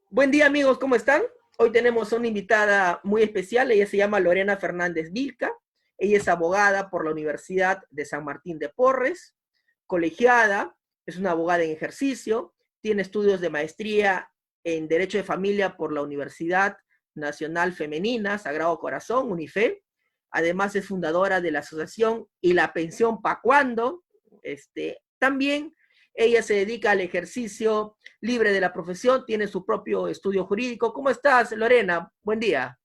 Buen día amigos, ¿cómo están? Hoy tenemos una invitada muy especial, ella se llama Lorena Fernández Vilca, ella es abogada por la Universidad de San Martín de Porres, colegiada, es una abogada en ejercicio, tiene estudios de maestría en Derecho de Familia por la Universidad Nacional Femenina, Sagrado Corazón, UNIFE, además es fundadora de la asociación Y la Pensión Pa' Cuando, también ella se dedica al ejercicio libre de la profesión, tiene su propio estudio jurídico. ¿Cómo estás, Lorena? Buen día.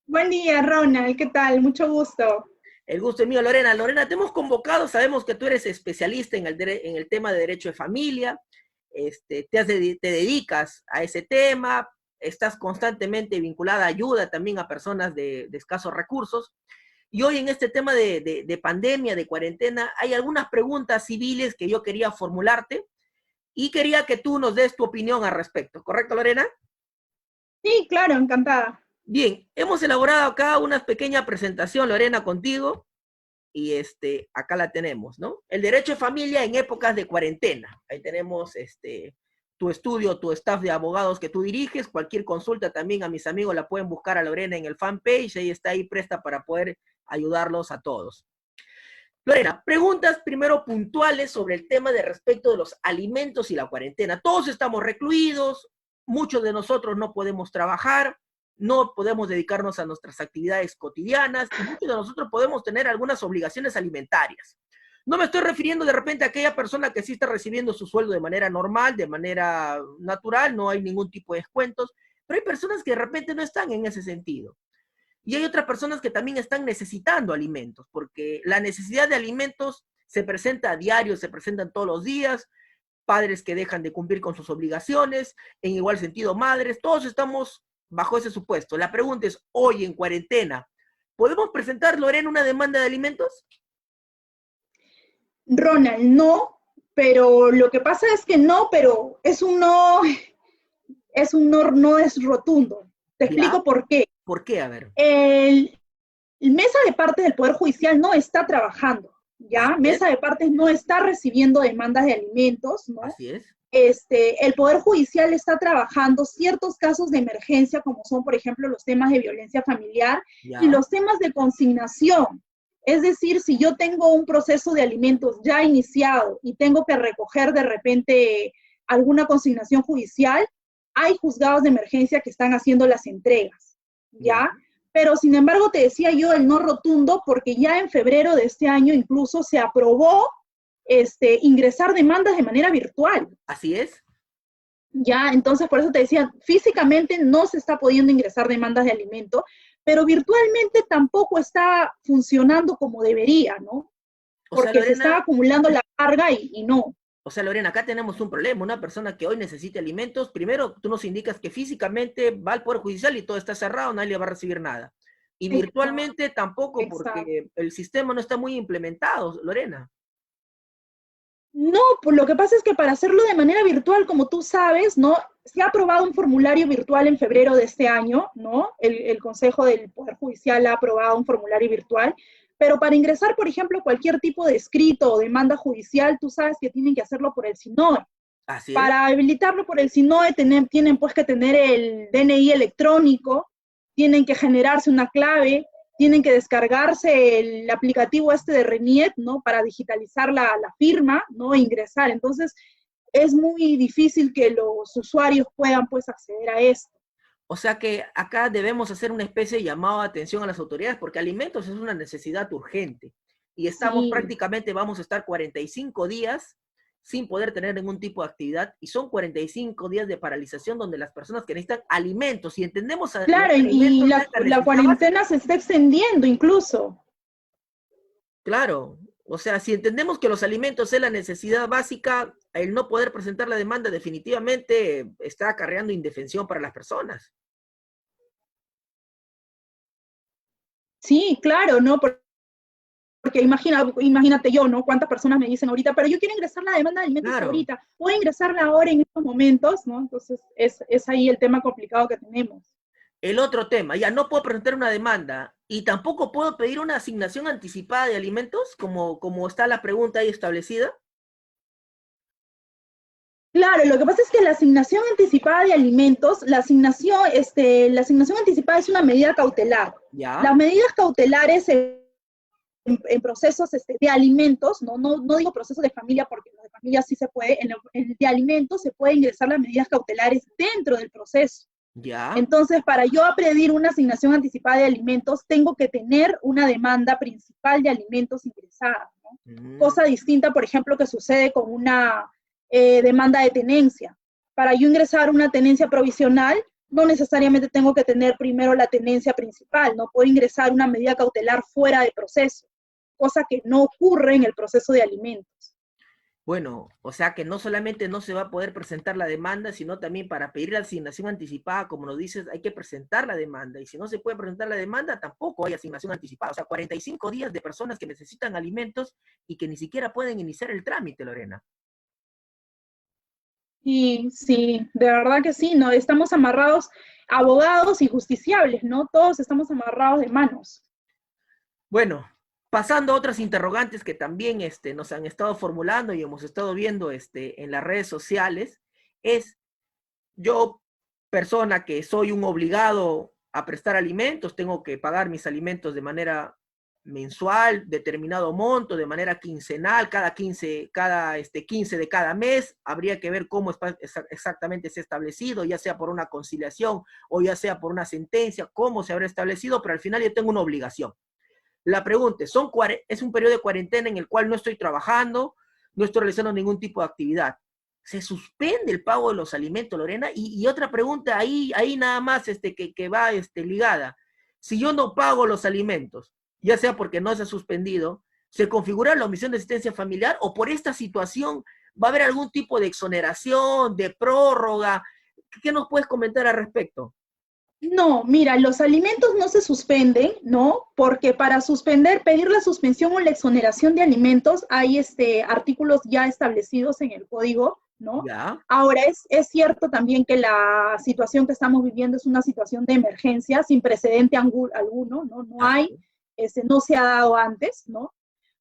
Buen día, Ronald. ¿Qué tal? Mucho gusto. El gusto es mío, Lorena. Lorena, te hemos convocado, sabemos que tú eres especialista en el tema de derecho de familia, te dedicas a ese tema, estás constantemente vinculada a ayuda también a personas de escasos recursos. Y hoy en este tema de pandemia, de cuarentena, hay algunas preguntas civiles que yo quería formularte y quería que tú nos des tu opinión al respecto. ¿Correcto, Lorena? Sí, claro, encantada. Bien, hemos elaborado acá una pequeña presentación, Lorena, contigo, y acá la tenemos, ¿no? El derecho de familia en épocas de cuarentena. Ahí tenemos tu estudio, tu staff de abogados que tú diriges. Cualquier consulta también a mis amigos la pueden buscar a Lorena en el fanpage. Ella está ahí presta para poder ayudarlos a todos. Lorena, preguntas primero puntuales sobre el tema de respecto de los alimentos y la cuarentena. Todos estamos recluidos, muchos de nosotros no podemos trabajar, no podemos dedicarnos a nuestras actividades cotidianas y muchos de nosotros podemos tener algunas obligaciones alimentarias. No me estoy refiriendo de repente a aquella persona que sí está recibiendo su sueldo de manera normal, de manera natural, no hay ningún tipo de descuentos, pero hay personas que de repente no están en ese sentido. Y hay otras personas que también están necesitando alimentos, porque la necesidad de alimentos se presenta a diario, se presentan todos los días, padres que dejan de cumplir con sus obligaciones, en igual sentido madres, todos estamos bajo ese supuesto. La pregunta es, hoy en cuarentena, ¿podemos presentar, Lorena, una demanda de alimentos? Ronald, no, pero lo que pasa es que no, pero es un no, no es rotundo. Te ¿Ya? explico por qué. ¿Por qué? A ver. El, Mesa de Partes del Poder Judicial no está trabajando, ¿ya? Así es, Mesa de Partes no está recibiendo demandas de alimentos, ¿no? así es. El Poder Judicial está trabajando ciertos casos de emergencia, como son, por ejemplo, los temas de violencia familiar y Ya, los temas de consignación. Es decir, si yo tengo un proceso de alimentos ya iniciado y tengo que recoger de repente alguna consignación judicial, hay juzgados de emergencia que están haciendo las entregas, ya. ¿ya? Pero sin embargo te decía yo el no rotundo porque ya en febrero de este año incluso se aprobó ingresar demandas de manera virtual. Así es. Ya, entonces por eso te decía, físicamente no se está pudiendo ingresar demandas de alimento, pero virtualmente tampoco está funcionando como debería, ¿no? O sea, Porque se está Lorena, acumulando la carga y no. O sea, Lorena, acá tenemos un problema. Una persona que hoy necesita alimentos, primero tú nos indicas que físicamente va al Poder Judicial y todo está cerrado, nadie le va a recibir nada. Y Exacto, virtualmente tampoco, exacto. porque el sistema no está muy implementado, Lorena. No, pues lo que pasa es que para hacerlo de manera virtual, como tú sabes, ¿no? Se ha aprobado un formulario virtual en febrero de este año, ¿no? El Consejo del Poder Judicial ha aprobado un formulario virtual, pero para ingresar, por ejemplo, cualquier tipo de escrito o demanda judicial, tú sabes que tienen que hacerlo por el SINOE. Así es. Para habilitarlo por el SINOE tienen pues que tener el DNI electrónico, tienen que generarse una clave, tienen que descargarse el aplicativo de RENIET, ¿no? Para digitalizar la firma, ¿no? E ingresar. Entonces, es muy difícil que los usuarios puedan pues acceder a esto. O sea que acá debemos hacer una especie de llamado de atención a las autoridades, porque alimentos es una necesidad urgente. Y estamos Sí, prácticamente, vamos a estar 45 días sin poder tener ningún tipo de actividad, y son 45 días de paralización donde las personas que necesitan alimentos, y entendemos a los claro, y alimentos es la la necesidad cuarentena básica. se está extendiendo incluso. Claro, o sea, si entendemos que los alimentos es la necesidad básica, el no poder presentar la demanda definitivamente está acarreando indefensión para las personas. Sí, claro, ¿no? Porque imagínate yo, ¿no? Cuántas personas me dicen ahorita, pero yo quiero ingresar la demanda de alimentos Claro. ahorita, puedo ingresarla ahora en estos momentos, ¿no? Entonces es ahí el tema complicado que tenemos. El otro tema, ya no puedo presentar una demanda y tampoco puedo pedir una asignación anticipada de alimentos, como está la pregunta ahí establecida. Claro, lo que pasa es que la asignación anticipada de alimentos, la asignación anticipada es una medida cautelar. ¿Ya? Las medidas cautelares en procesos de alimentos, no digo procesos de familia porque los de familia sí se puede, en de alimentos se puede ingresar las medidas cautelares dentro del proceso. ¿Ya? Entonces, para yo pedir una asignación anticipada de alimentos, tengo que tener una demanda principal de alimentos ingresada, ¿no? Mm. Cosa distinta, por ejemplo, que sucede con una demanda de tenencia. Para yo ingresar una tenencia provisional, no necesariamente tengo que tener primero la tenencia principal, no puedo ingresar una medida cautelar fuera de proceso, cosa que no ocurre en el proceso de alimentos. Bueno, o sea que no solamente no se va a poder presentar la demanda, sino también para pedir la asignación anticipada, como nos dices, hay que presentar la demanda. Y si no se puede presentar la demanda, tampoco hay asignación anticipada. O sea, 45 días de personas que necesitan alimentos y que ni siquiera pueden iniciar el trámite, Lorena. Y sí, de verdad que sí, ¿no? Estamos amarrados, abogados y justiciables, ¿no? Todos estamos amarrados de manos. Bueno, pasando a otras interrogantes que también nos han estado formulando y hemos estado viendo en las redes sociales, es yo, persona que soy un obligado a prestar alimentos, tengo que pagar mis alimentos de manera mensual, determinado monto, de manera quincenal, cada 15 de cada mes, habría que ver cómo exactamente se ha establecido, ya sea por una conciliación o ya sea por una sentencia, cómo se habrá establecido, pero al final yo tengo una obligación. La pregunta es un periodo de cuarentena en el cual no estoy trabajando, no estoy realizando ningún tipo de actividad. ¿Se suspende el pago de los alimentos, Lorena? Y otra pregunta ahí nada más que va ligada. Si yo no pago los alimentos, ya sea porque no se ha suspendido, ¿se configura la omisión de asistencia familiar o por esta situación va a haber algún tipo de exoneración, de prórroga? ¿Qué nos puedes comentar al respecto? No, mira, los alimentos no se suspenden, ¿no? Porque para suspender, pedir la suspensión o la exoneración de alimentos, hay artículos ya establecidos en el código, ¿no? Ya. Ahora, es cierto también que la situación que estamos viviendo es una situación de emergencia sin precedente alguno, ¿no? No hay, Así. no se ha dado antes, ¿no?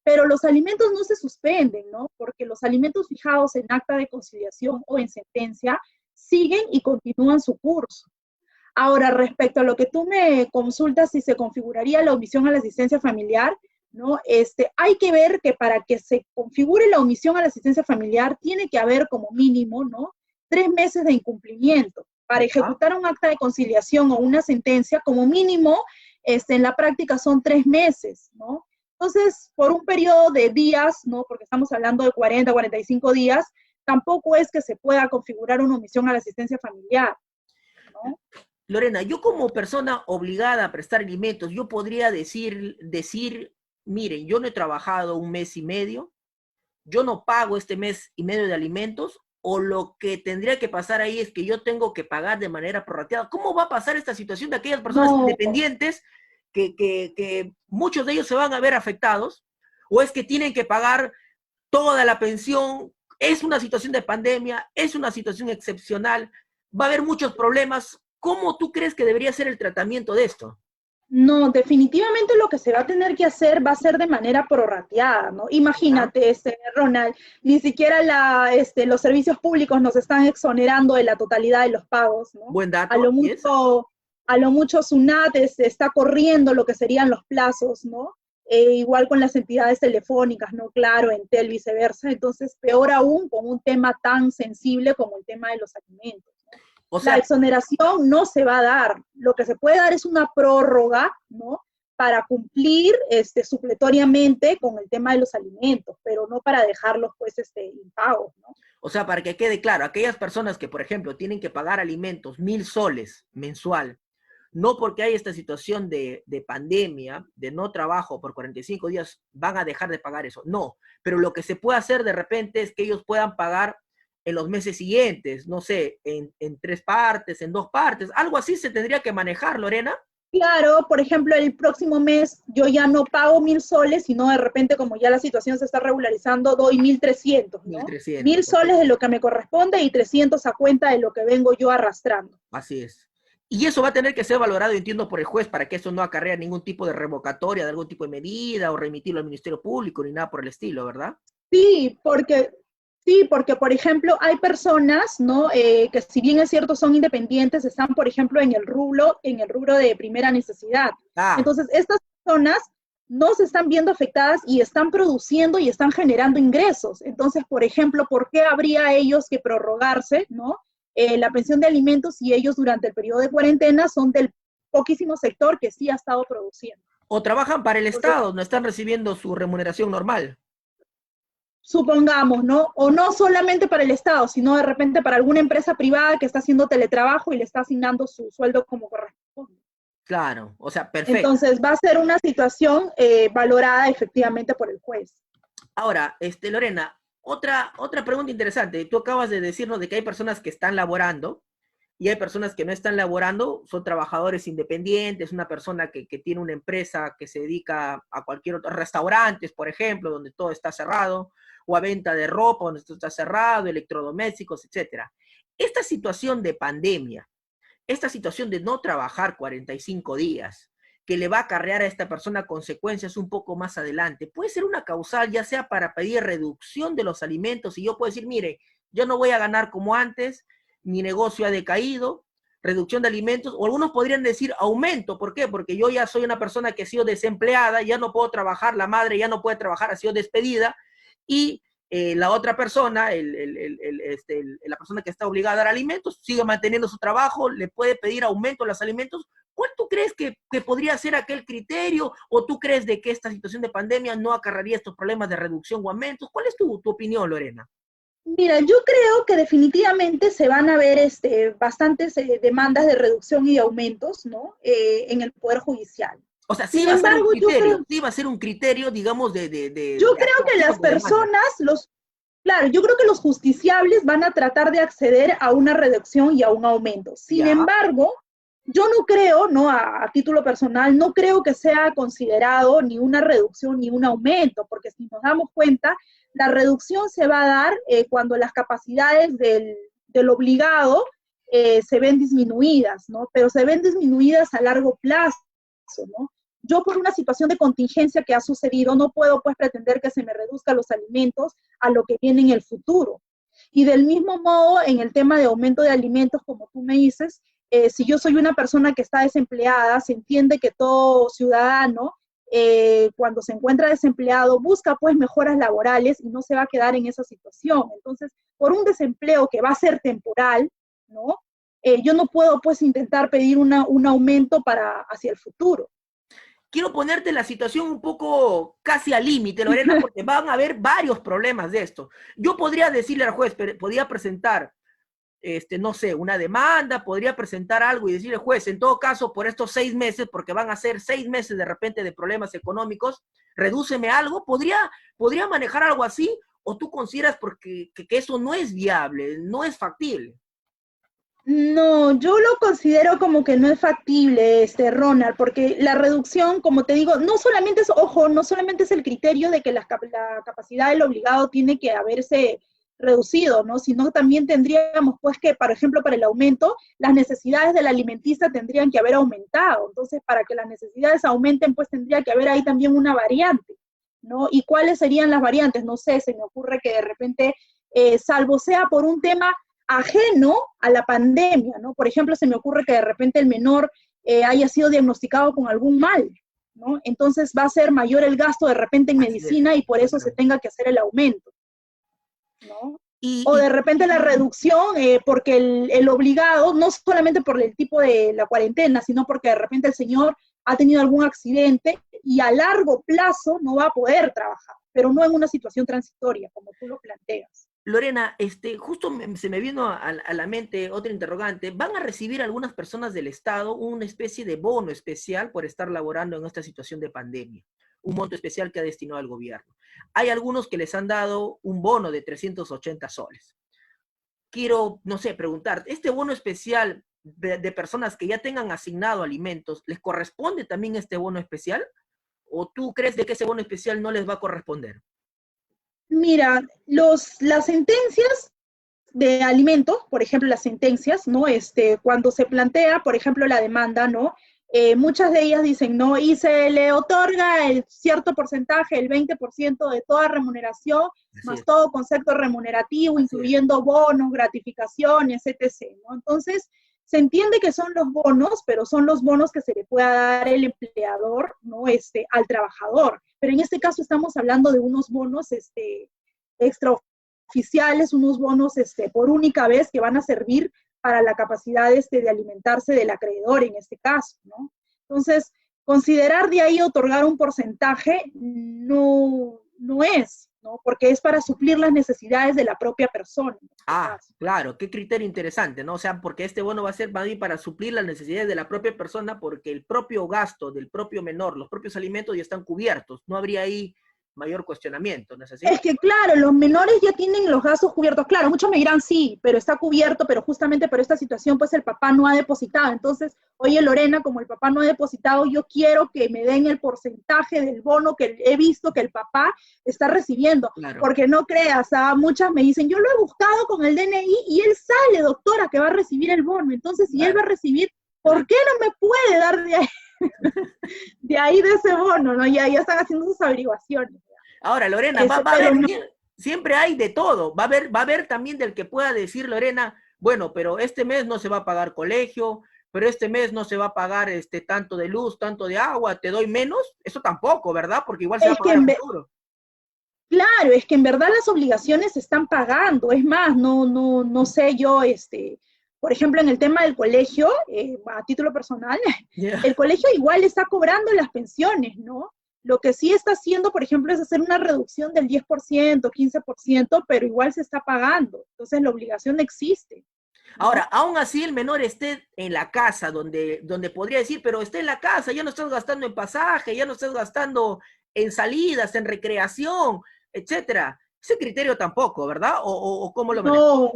Pero los alimentos no se suspenden, ¿no? Porque los alimentos fijados en acta de conciliación o en sentencia siguen y continúan su curso. Ahora, respecto a lo que tú me consultas si se configuraría la omisión a la asistencia familiar, ¿no? Hay que ver que para que se configure la omisión a la asistencia familiar tiene que haber como mínimo, ¿no? 3 meses de incumplimiento. Para Ya. ejecutar un acta de conciliación o una sentencia, como mínimo, en la práctica son 3 meses, ¿no? Entonces, por un periodo de días, ¿no? Porque estamos hablando de 40, 45 días, tampoco es que se pueda configurar una omisión a la asistencia familiar, ¿no? Lorena, yo como persona obligada a prestar alimentos, yo podría miren, yo no he trabajado un mes y medio, yo no pago este mes y medio de alimentos, o lo que tendría que pasar ahí es que yo tengo que pagar de manera prorrateada. ¿Cómo va a pasar esta situación de aquellas personas No, independientes que muchos de ellos se van a ver afectados? ¿O es que tienen que pagar toda la pensión? Es una situación de pandemia, es una situación excepcional, va a haber muchos problemas. ¿Cómo tú crees que debería ser el tratamiento de esto? no, definitivamente lo que se va a tener que hacer va a ser de manera prorrateada, ¿no? ¿Ya? Imagínate, Ronald, ni siquiera los servicios públicos nos están exonerando de la totalidad de los pagos, ¿no? Buen A dato, lo ¿y es? mucho, a lo mucho SUNAT está corriendo lo que serían los plazos, ¿no? Igual con las entidades telefónicas, ¿no? Claro, Entel, viceversa. Entonces, peor aún con un tema tan sensible como el tema de los alimentos. O La sea, exoneración no se va a dar. Lo que se puede dar es una prórroga, ¿no? Para cumplir supletoriamente con el tema de los alimentos, pero no para dejarlos, pues, impagos, ¿no? para que quede claro, aquellas personas que, por ejemplo, tienen que pagar alimentos 1,000 soles mensual, no porque hay esta situación de pandemia, de no trabajo por 45 días, van a dejar de pagar eso. No, pero lo que se puede hacer de repente es que ellos puedan pagar en los meses siguientes, no sé, en 3 partes, en 2 partes, algo así se tendría que manejar, Lorena. Claro, por ejemplo, el próximo mes yo ya no pago 1.000 soles, sino de repente, como ya la situación se está regularizando, doy 1.300, mil ¿no? mil trescientos, ok. soles de lo que me corresponde y 300 a cuenta de lo que vengo yo arrastrando. Así es. Y eso va a tener que ser valorado, entiendo, por el juez para que eso no acarrea ningún tipo de revocatoria de algún tipo de medida o remitirlo al Ministerio Público ni nada por el estilo, ¿verdad? Sí, porque Sí, porque, por ejemplo, hay personas, ¿no? Que si bien es cierto son independientes, están, por ejemplo, en el rubro de primera necesidad. Ah, Entonces, estas personas no se están viendo afectadas y están produciendo y están generando ingresos. Entonces, por ejemplo, ¿por qué habría ellos que prorrogarse, ¿no? La pensión de alimentos si ellos durante el periodo de cuarentena son del poquísimo sector que sí ha estado produciendo? o trabajan para el Entonces, Estado, no están recibiendo su remuneración normal. supongamos, ¿no? O no solamente para el Estado, sino de repente para alguna empresa privada que está haciendo teletrabajo y le está asignando su sueldo como corresponde. Claro, o sea, perfecto. Entonces va a ser una situación valorada efectivamente por el juez. Ahora, Lorena, otra pregunta interesante. Tú acabas de decirnos de que hay personas que están laborando y hay personas que no están laborando, son trabajadores independientes, una persona que tiene una empresa que se dedica a cualquier otro, restaurantes, por ejemplo, donde todo está cerrado, o a venta de ropa, donde todo está cerrado, electrodomésticos, etcétera. Esta situación de pandemia, esta situación de no trabajar 45 días, que le va a acarrear a esta persona consecuencias un poco más adelante, puede ser una causal, ya sea para pedir reducción de los alimentos, y yo puedo decir, mire, yo no voy a ganar como antes, mi negocio ha decaído, reducción de alimentos, o algunos podrían decir aumento, ¿por qué? Porque yo ya soy una persona que ha sido desempleada, ya no puedo trabajar, la madre ya no puede trabajar, ha sido despedida, y la otra persona, la persona que está obligada a dar alimentos, sigue manteniendo su trabajo, le puede pedir aumento a los alimentos. ¿Cuál tú crees que podría ser aquel criterio? ¿O tú crees de que esta situación de pandemia no acarrearía estos problemas de reducción o aumentos? ¿Cuál es tu opinión, Lorena? Mira, yo creo que definitivamente se van a ver bastantes demandas de reducción y aumentos, ¿no? En el Poder Judicial. O sea, sí Sin va a ser un embargo, criterio, sí va a ser un criterio, digamos, yo de creo que actuación las de demanda. personas, claro, yo creo que los justiciables van a tratar de acceder a una reducción y a un aumento. Sin Ya, embargo, yo no creo, ¿no? A título personal, no creo que sea considerado ni una reducción ni un aumento, porque si nos damos cuenta, la reducción se va a dar cuando las capacidades del obligado se ven disminuidas, ¿no? Pero se ven disminuidas a largo plazo, ¿no? Yo por una situación de contingencia que ha sucedido no puedo pues pretender que se me reduzcan los alimentos a lo que viene en el futuro. Y del mismo modo, en el tema de aumento de alimentos, como tú me dices, si yo soy una persona que está desempleada, se entiende que todo ciudadano, cuando se encuentra desempleado, busca pues mejoras laborales y no se va a quedar en esa situación. Entonces, por un desempleo que va a ser temporal, ¿no? Yo no puedo pues intentar pedir un aumento para hacia el futuro. quiero ponerte la situación un poco casi al límite, Lorena, porque van a haber varios problemas de esto. Yo podría decirle al juez, podría presentar, no sé, una demanda, podría presentar algo y decirle, juez, en todo caso, por estos 6 meses, porque van a ser 6 meses de repente de problemas económicos, redúceme algo, podría manejar algo así, o tú consideras porque que eso no es viable, no es factible. No, yo lo considero como que no es factible, Ronald, porque la reducción, como te digo, no solamente es, ojo, no solamente es el criterio de que la capacidad del obligado tiene que haberse reducido, ¿no? Sino también tendríamos, pues, que, por ejemplo, para el aumento, las necesidades de la alimenticia tendrían que haber aumentado. Entonces, para que las necesidades aumenten, pues tendría que haber ahí también una variante, ¿no? ¿Y cuáles serían las variantes? No sé, se me ocurre que de repente, salvo sea por un tema ajeno a la pandemia, ¿no? Por ejemplo, se me ocurre que de repente el menor haya sido diagnosticado con algún mal, ¿no? Entonces va a ser mayor el gasto de repente en Así es. medicina y por eso se Claro. tenga que hacer el aumento, ¿no? Y, O y de repente la reducción, porque el obligado, no solamente por el tipo de la cuarentena, sino porque de repente el señor ha tenido algún accidente y a largo plazo no va a poder trabajar, pero no en una situación transitoria, como tú lo planteas. Lorena, justo se me vino a la mente otra interrogante. ¿Van a recibir algunas personas del Estado una especie de bono especial por estar laborando en esta situación de pandemia? Un monto especial que ha destinado al gobierno. Hay algunos que les han dado un bono de 380 soles. Quiero, no sé, preguntar, ¿este bono especial de personas que ya tengan asignado alimentos, les corresponde también este bono especial? ¿O tú crees de que ese bono especial no les va a corresponder? Mira, las sentencias de alimentos, por ejemplo, las sentencias, ¿no? Cuando se plantea, por ejemplo, la demanda, ¿no? muchas de ellas dicen no, y se le otorga el cierto porcentaje, el 20% de toda remuneración, Así más es, todo concepto remunerativo, así es. incluyendo bonos, gratificaciones, etc., ¿no? Entonces, se entiende que son los bonos, pero son los bonos que se le pueda dar el empleador, ¿no? Al trabajador. Pero en este caso estamos hablando de unos bonos extraoficiales, unos bonos por única vez que van a servir para la capacidad de alimentarse del acreedor en este caso, ¿no? Entonces, considerar de ahí otorgar un porcentaje no es, ¿no? Porque es para suplir las necesidades de la propia persona. En este Ah, caso. claro, qué criterio interesante, ¿no? O sea, porque este bono va a ser más bien para suplir las necesidades de la propia persona, porque el propio gasto del propio menor, los propios alimentos ya están cubiertos. No habría ahí mayor cuestionamiento, ¿no es así? Es que claro, los menores ya tienen los gastos cubiertos. Claro, muchos me dirán sí, pero está cubierto, pero justamente por esta situación, pues el papá no ha depositado. Entonces, oye Lorena, como el papá no ha depositado, yo quiero que me den el porcentaje del bono que he visto que el papá está recibiendo. Claro, Porque no creas, muchas me dicen, yo lo he buscado con el DNI y él sale, doctora, que va a recibir el bono. Entonces, si él va claro, a recibir, ¿por claro. qué no me puede dar de ese bono? ¿No? Ya están haciendo sus averiguaciones. Ahora, Lorena, va a Pero haber, no, siempre hay de todo. Va a haber también del que pueda decir, Lorena, bueno, pero este mes no se va a pagar colegio, pero este mes no se va a pagar tanto de luz, tanto de agua, te doy menos. Eso tampoco, ¿verdad? Porque igual se va a es que pagar a futuro. claro, es que en verdad las obligaciones se están pagando. Es más, no sé yo, por ejemplo, en el tema del colegio, a título personal, Yeah. el colegio igual está cobrando las pensiones, ¿no? Lo que sí está haciendo, por ejemplo, es hacer una reducción del 10%, 15%, pero igual se está pagando. Entonces la obligación existe, Ahora, ¿no? aún así el menor esté en la casa, donde podría decir, pero esté en la casa, ya no estás gastando en pasaje, ya no estás gastando en salidas, en recreación, etcétera. Ese criterio tampoco, ¿verdad? O cómo lo manejas. No,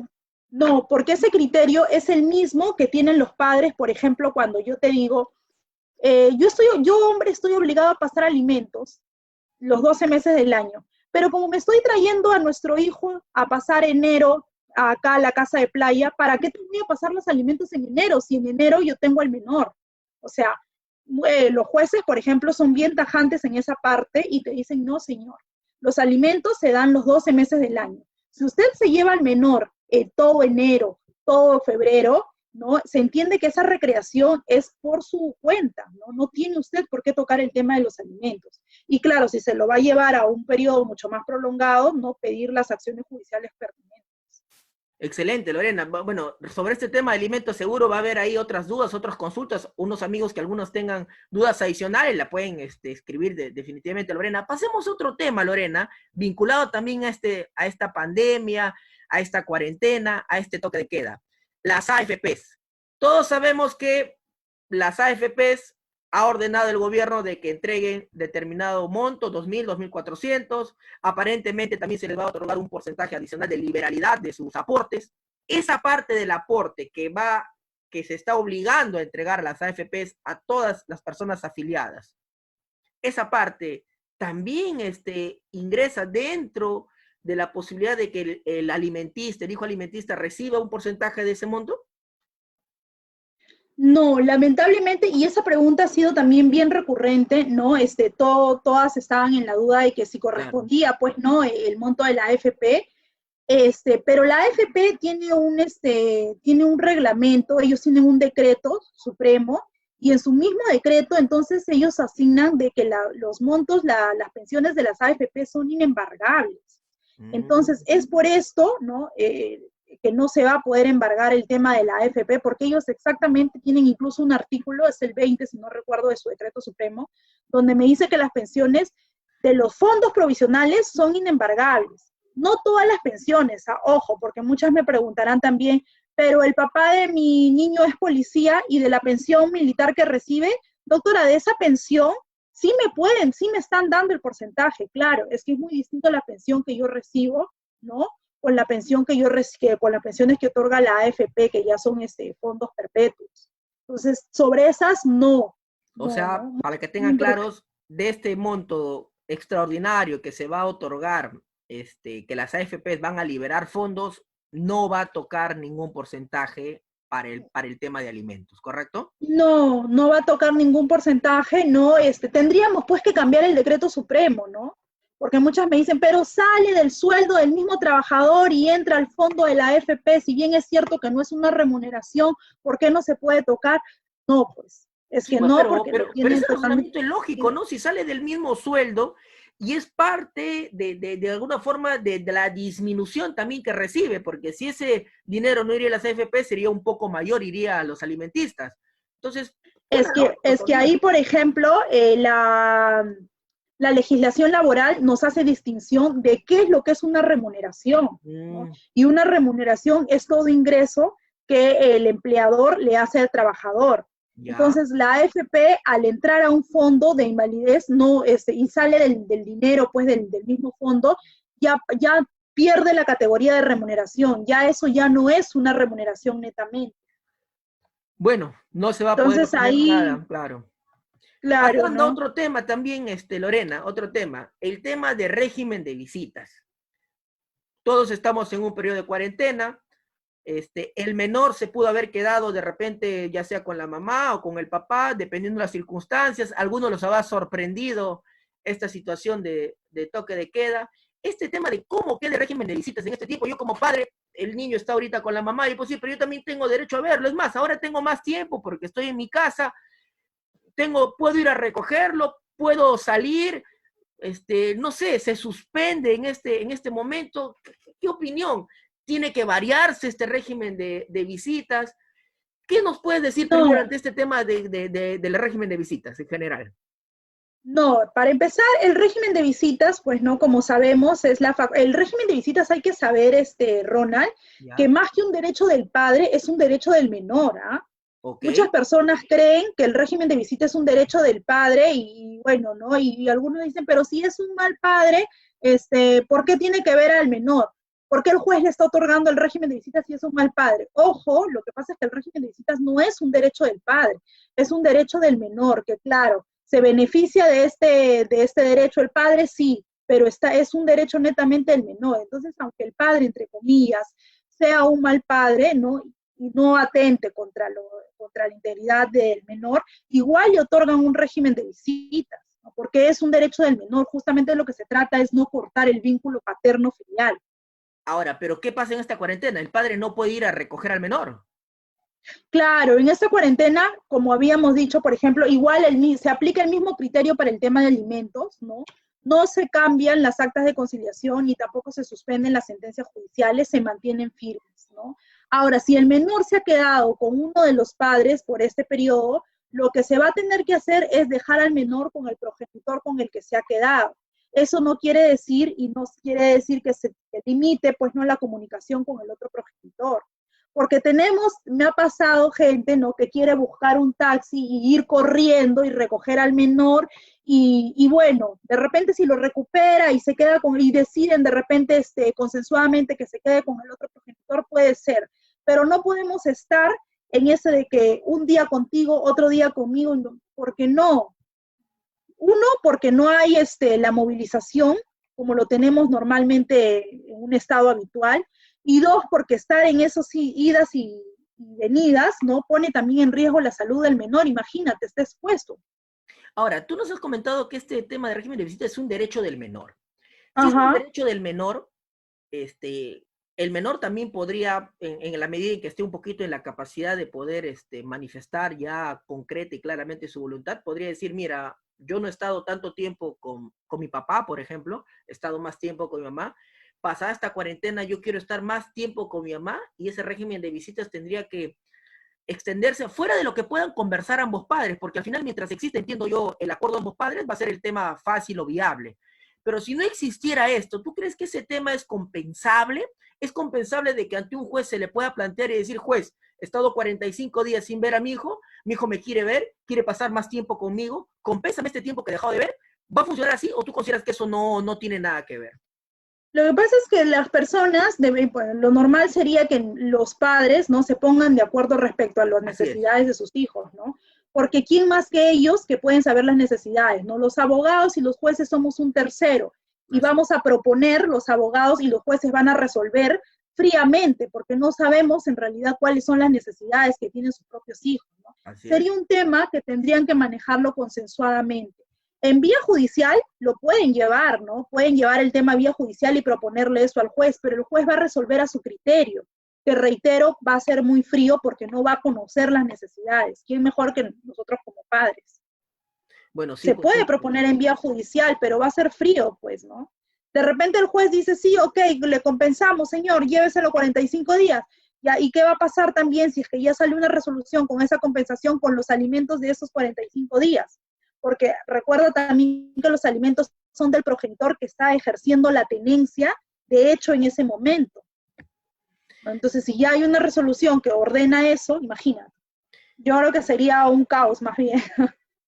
no, porque ese criterio es el mismo que tienen los padres, por ejemplo, cuando yo te digo, yo hombre estoy obligado a pasar alimentos los 12 meses del año, pero como me estoy trayendo a nuestro hijo a pasar enero acá a la casa de playa, ¿para qué te voy a pasar los alimentos en enero si en enero yo tengo al menor? O sea, los jueces, por ejemplo, son bien tajantes en esa parte y te dicen, no, señor, los alimentos se dan los 12 meses del año. Si usted se lleva al menor todo enero, todo febrero, ¿no? Se entiende que esa recreación es por su cuenta, ¿no? No tiene usted por qué tocar el tema de los alimentos. Y claro, si se lo va a llevar a un periodo mucho más prolongado, no pedir las acciones judiciales pertinentes. Excelente, Lorena. Bueno, sobre este tema de alimentos seguro va a haber ahí otras dudas, otras consultas. Unos amigos que algunos tengan dudas adicionales la pueden escribir definitivamente, Lorena. Pasemos a otro tema, Lorena, vinculado también a esta pandemia, a esta cuarentena, a este toque de queda. Las AFPs. Todos sabemos que las AFPs ha ordenado el gobierno de que entreguen determinado monto, 2.000, 2.400. Aparentemente también se les va a otorgar un porcentaje adicional de liberalidad de sus aportes. Esa parte del aporte que se está obligando a entregar a las AFPs a todas las personas afiliadas, esa parte también ingresa dentro de la posibilidad de que el alimentista, el hijo alimentista, reciba un porcentaje de ese monto. No, lamentablemente, y esa pregunta ha sido también bien recurrente, ¿no? Todas estaban en la duda de que si Claro. correspondía, pues, ¿no? El monto de la AFP, pero la AFP tiene un reglamento, ellos tienen un decreto supremo, y en su mismo decreto, entonces, ellos asignan de que los montos, las pensiones de las AFP son inembargables. Entonces, es por esto, ¿no? Que no se va a poder embargar el tema de la AFP, porque ellos exactamente tienen incluso un artículo, es el 20, si no recuerdo, de su decreto supremo, donde me dice que las pensiones de los fondos provisionales son inembargables. No todas las pensiones, ojo, porque muchas me preguntarán también, pero el papá de mi niño es policía y de la pensión militar que recibe, doctora, de esa pensión sí me están dando el porcentaje, claro, es que es muy distinto la pensión que yo recibo, ¿no? Con la pensión con las pensiones que otorga la AFP, que ya son fondos perpetuos. Entonces, sobre esas, no, O no, sea, no, para que muy tengan importante. claros, de este monto extraordinario que se va a otorgar, que las AFPs van a liberar fondos, no va a tocar ningún porcentaje para el tema de alimentos, ¿correcto? No, no va a tocar ningún porcentaje, no, tendríamos pues que cambiar el decreto supremo, ¿no? Porque muchas me dicen, pero sale del sueldo del mismo trabajador y entra al fondo de la AFP, si bien es cierto que no es una remuneración, ¿por qué no se puede tocar? No, pues, es Sí, que pues, no, porque lo pero tienen ese totalmente. razonamiento es lógico, ¿no? Si sale del mismo sueldo y es parte de alguna forma de la disminución también que recibe, porque si ese dinero no iría a las AFP, sería un poco mayor, iría a los alimentistas. Entonces, Es suena que, lógico es que también. ahí, por ejemplo, la legislación laboral nos hace distinción de qué es lo que es una remuneración, ¿no? Mm, Y una remuneración es todo ingreso que el empleador le hace al trabajador. ya. Entonces, la AFP, al entrar a un fondo de invalidez no, y sale del dinero, pues, del mismo fondo, ya pierde la categoría de remuneración, ya eso ya no es una remuneración netamente. Bueno, no se va a poder Entonces, obtener ahí, nada, claro. claro, Pasando a ¿no? otro tema también, Lorena, otro tema, el tema de régimen de visitas. Todos estamos en un periodo de cuarentena, el menor se pudo haber quedado de repente, ya sea con la mamá o con el papá, dependiendo de las circunstancias. Algunos los habrá sorprendido esta situación de toque de queda. Este tema de cómo queda el régimen de visitas en este tiempo, yo como padre, el niño está ahorita con la mamá, y pues sí, pero yo también tengo derecho a verlo. Es más, ahora tengo más tiempo porque estoy en mi casa, puedo ir a recogerlo, puedo salir, no sé, se suspende en este momento. ¿Qué opinión? ¿Tiene que variarse este régimen de visitas? ¿Qué nos puedes decir primero No, ante este tema del régimen de visitas en general? no, para empezar, el régimen de visitas, pues no, como sabemos, el régimen de visitas hay que saber, Ronald, que ¿Ya? más que un derecho del padre, es un derecho del menor, ¿ah? ¿Ok? Muchas personas creen que el régimen de visita es un derecho del padre y bueno, ¿no? Y algunos dicen, pero si es un mal padre, ¿por qué tiene que ver al menor? ¿Por qué el juez le está otorgando el régimen de visitas si es un mal padre? Ojo, lo que pasa es que el régimen de visitas no es un derecho del padre, es un derecho del menor, que claro, se beneficia de este derecho el padre, sí, pero es un derecho netamente del menor. Entonces, aunque el padre, entre comillas, sea un mal padre, ¿no? Y no atente contra la integridad del menor, igual le otorgan un régimen de visitas, ¿no? Porque es un derecho del menor, justamente lo que se trata es no cortar el vínculo paterno-filial. Ahora, ¿pero qué pasa en esta cuarentena? El padre no puede ir a recoger al menor. Claro, en esta cuarentena, como habíamos dicho, por ejemplo, igual se aplica el mismo criterio para el tema de alimentos, ¿no? No se cambian las actas de conciliación ni tampoco se suspenden las sentencias judiciales, se mantienen firmes, ¿no? Ahora, si el menor se ha quedado con uno de los padres por este periodo, lo que se va a tener que hacer es dejar al menor con el progenitor con el que se ha quedado. Eso no quiere decir, y no quiere decir que se limite, pues, no la comunicación con el otro progenitor. Porque me ha pasado gente, ¿no? Que quiere buscar un taxi y ir corriendo y recoger al menor y bueno, de repente si lo recupera y se queda y deciden de repente consensuadamente que se quede con el otro progenitor, puede ser, pero no podemos estar en ese de que un día contigo, otro día conmigo, porque no. Uno, porque no hay la movilización como lo tenemos normalmente en un estado habitual, y dos, porque estar en esos idas y venidas, ¿no? Pone también en riesgo la salud del menor, imagínate, está expuesto. Ahora, tú nos has comentado que este tema de régimen de visita es un derecho del menor. Si es un Ajá. derecho del menor, el menor también podría, en la medida en que esté un poquito en la capacidad de poder manifestar ya concreta y claramente su voluntad, podría decir, mira, yo no he estado tanto tiempo con mi papá, por ejemplo, he estado más tiempo con mi mamá, pasada esta cuarentena yo quiero estar más tiempo con mi mamá y ese régimen de visitas tendría que extenderse fuera de lo que puedan conversar ambos padres, porque al final mientras existe, entiendo yo, el acuerdo de ambos padres, va a ser el tema fácil o viable. Pero si no existiera esto, ¿tú crees que ese tema es compensable? ¿Es compensable de que ante un juez se le pueda plantear y decir, juez, he estado 45 días sin ver a mi hijo me quiere ver, quiere pasar más tiempo conmigo, compénsame este tiempo que he dejado de ver? ¿Va a funcionar así o tú consideras que eso no tiene nada que ver? Lo que pasa es que las personas, bueno, lo normal sería que los padres, ¿no? Se pongan de acuerdo respecto a las Así es. necesidades de sus hijos, ¿no? Porque ¿quién más que ellos que pueden saber las necesidades, ¿no? Los abogados y los jueces somos un tercero y Así es. vamos a proponer, los abogados y los jueces van a resolver fríamente, porque no sabemos en realidad cuáles son las necesidades que tienen sus propios hijos, ¿no? Sería un tema que tendrían que manejarlo consensuadamente. En vía judicial lo pueden llevar, ¿no? Pueden llevar el tema a vía judicial y proponerle eso al juez, pero el juez va a resolver a su criterio, que reitero, va a ser muy frío porque no va a conocer las necesidades. ¿Quién mejor que nosotros como padres? Bueno, sí, Se puede sí. proponer en vía judicial, pero va a ser frío, pues, ¿no? De repente el juez dice, sí, ok, le compensamos, señor, lléveselo 45 días. ¿Ya? ¿Y qué va a pasar también si es que ya sale una resolución con esa compensación con los alimentos de esos 45 días? Porque recuerda también que los alimentos son del progenitor que está ejerciendo la tenencia de hecho en ese momento. Entonces, si ya hay una resolución que ordena eso, imagínate. Yo creo que sería un caos más bien.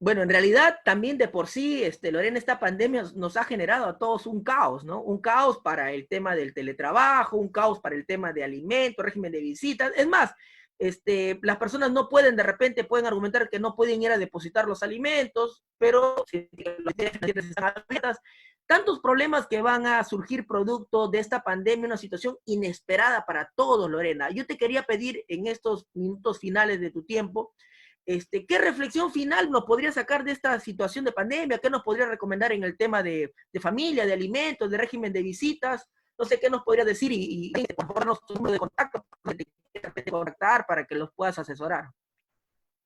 Bueno, en realidad también de por sí, Lorena, esta pandemia nos ha generado a todos un caos, ¿no? Un caos para el tema del teletrabajo, un caos para el tema de alimentos, régimen de visitas. Es más, las personas no pueden, de repente, pueden argumentar que no pueden ir a depositar los alimentos, pero si las tiendas están abiertas, tantos problemas que van a surgir producto de esta pandemia, una situación inesperada para todos, Lorena. Yo te quería pedir en estos minutos finales de tu tiempo, ¿qué reflexión final nos podría sacar de esta situación de pandemia? ¿Qué nos podría recomendar en el tema de familia, de alimentos, de régimen de visitas? No sé qué nos podría decir y por favor, nos tu número de contacto para que te quieras contactar para que los puedas asesorar.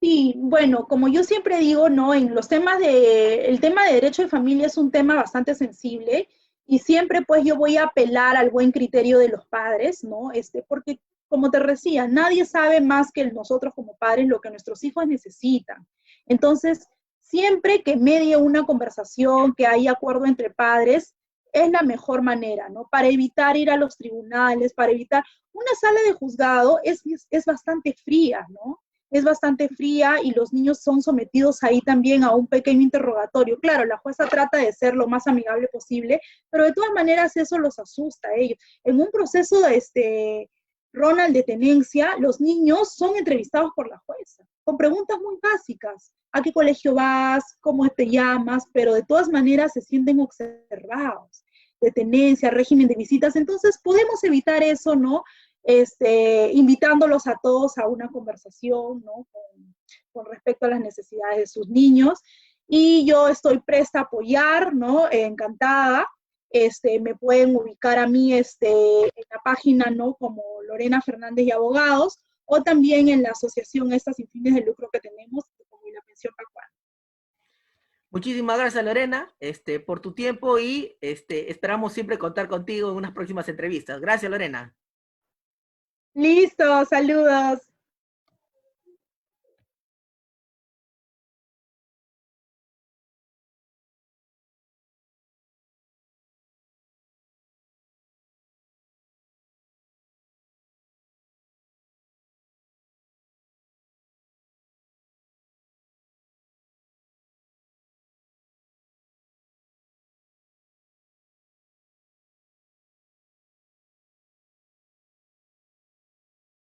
Sí, bueno, como yo siempre digo, ¿no? En los temas el tema de derecho de familia es un tema bastante sensible y siempre pues yo voy a apelar al buen criterio de los padres, ¿no? Porque como te decía, nadie sabe más que nosotros como padres lo que nuestros hijos necesitan. Entonces, siempre que medie una conversación, que haya acuerdo entre padres, es la mejor manera, ¿no? Para evitar ir a los tribunales, para evitar una sala de juzgado es bastante fría, ¿no? Es bastante fría y los niños son sometidos ahí también a un pequeño interrogatorio. Claro, la jueza trata de ser lo más amigable posible, pero de todas maneras eso los asusta a ellos. En un proceso Ronald, de tenencia, los niños son entrevistados por la jueza, con preguntas muy básicas. ¿A qué colegio vas? ¿Cómo te llamas? Pero de todas maneras se sienten observados. De tenencia, régimen de visitas. Entonces podemos evitar eso, ¿no? Invitándolos a todos a una conversación, ¿no? Con respecto a las necesidades de sus niños. Y yo estoy presta a apoyar, ¿no? Encantada. Me pueden ubicar a mí en la página, ¿no? Como Lorena Fernández y Abogados, o también en la asociación esta sin fines de lucro que tenemos, como la Pensión Pacuana. Muchísimas gracias, Lorena, por tu tiempo y esperamos siempre contar contigo en unas próximas entrevistas. Gracias, Lorena. Listo, saludos.